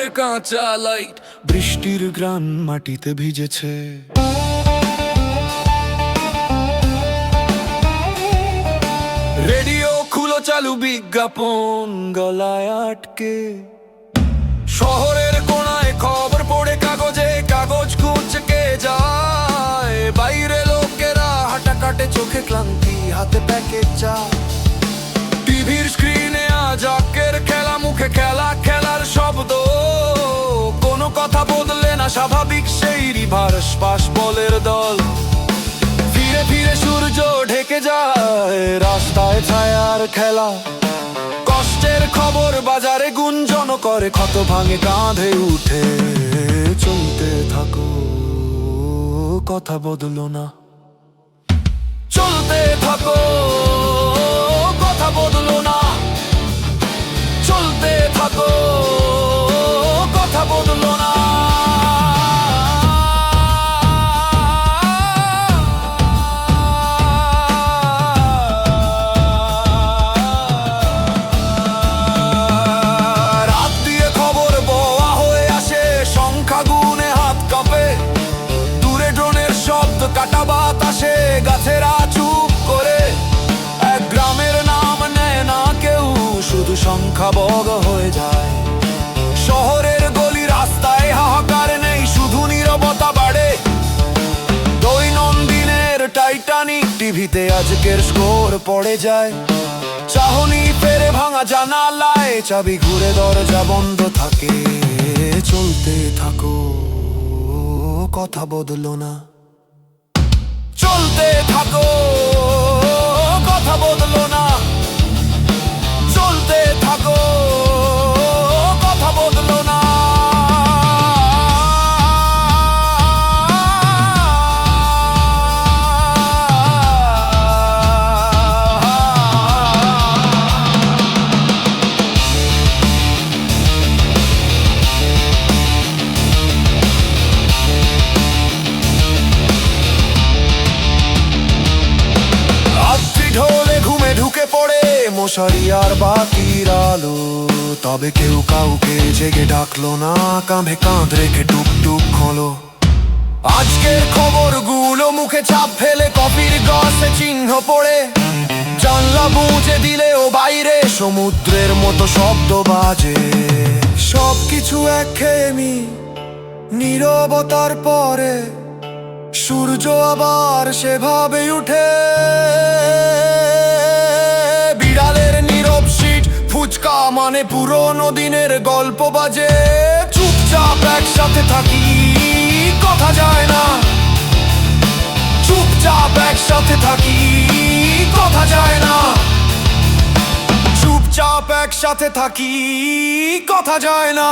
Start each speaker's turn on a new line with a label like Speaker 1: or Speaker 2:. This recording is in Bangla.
Speaker 1: ঘরের কাঁচা লাইট,
Speaker 2: বৃষ্টির গ্রান মাটিতে ভিজেছে।
Speaker 1: রেডিও খুলো চালু, বিজ্ঞাপন
Speaker 2: গলায় আটকে
Speaker 1: শহরের কোনায় খবর পড়ে কাগজে, কাগজ কুঁচকে যায়। বাইরে লোকেরা হাঁটা কাটে, চোখে ক্লান্তি, হাতে প্যাকেট চা। টিভির স্ক্রিনে আজ আকের খেলা, মুখে খেলা, খেলার শব্দ। কোনো কথা বদলে না, স্বাভাবিক সেই রিভার্স পাস বলের দল। ফিরে ফিরে সূর্য ঢেকে যায়, রাস্তায় ছায়ার খেলা। কষ্টের খবর বাজারে গুঞ্জন করে, ক্ষত ভাঙে কাঁধে উঠে।
Speaker 2: চলতে থাকো, কথা বদলো না।
Speaker 1: চলতে থাকো, কথা বদলো না। চলতে থাকো, কথা বদলো না। রাত দিয়ে খবর বওয়া হয়ে আসে, সংখ্যা গুনে হাত কাঁপে। দূরে ড্রোনের শব্দ, কাটা বাতাসে গাছেরা চুপ করে। এক গ্রামের নাম নেয় না কেউ, শুধু সংখ্যা বগ হয়ে যায়। শহরের গলি রাস্তায় হাহাকার নেই, শুধু নীরবতা বাড়ে। দৈনন্দিনের টাইটানিক টিভিতে আজকের স্কোর পড়ে যায়। চাহনি ফেরে ভাঙা জানালায়, চাবি ঘুরে দরজা বন্ধ থাকে।
Speaker 2: চলতে থাকো, কথা বদলো না।
Speaker 1: চলতে থাকো, কথা বদলো না। চলতে থাকো, কথা বদলো না। ঢোলে ঘুমে ঢুকে পড়ে মশারি আর বাতির আলো।
Speaker 2: তবে কেউ কাউকে জেগে ডাকলো না, কাঁধে কাঁধ রেখে টুকটুক হলো।
Speaker 1: আজকের খবরগুলো মুখে চাপ ফেলে, কফির গ্লাসে চিহ্ন পড়ে। জানলা বুঝে দিলেও বাইরে সমুদ্রের মতো শব্দ বাজে।
Speaker 2: সবকিছু একঘেয়েমি, নীরবতার পরে সূর্য আবার সেভাবে উঠে।
Speaker 1: বিড়ালের নীরব সিট, ফুচকা মানে পুরোনো দিনের গল্প বাজে। চুপচাপ একসাথে থাকি, কথা যায় না। চুপচাপ একসাথে থাকি, কথা যায় না। চুপচাপ একসাথে থাকি, কথা যায় না।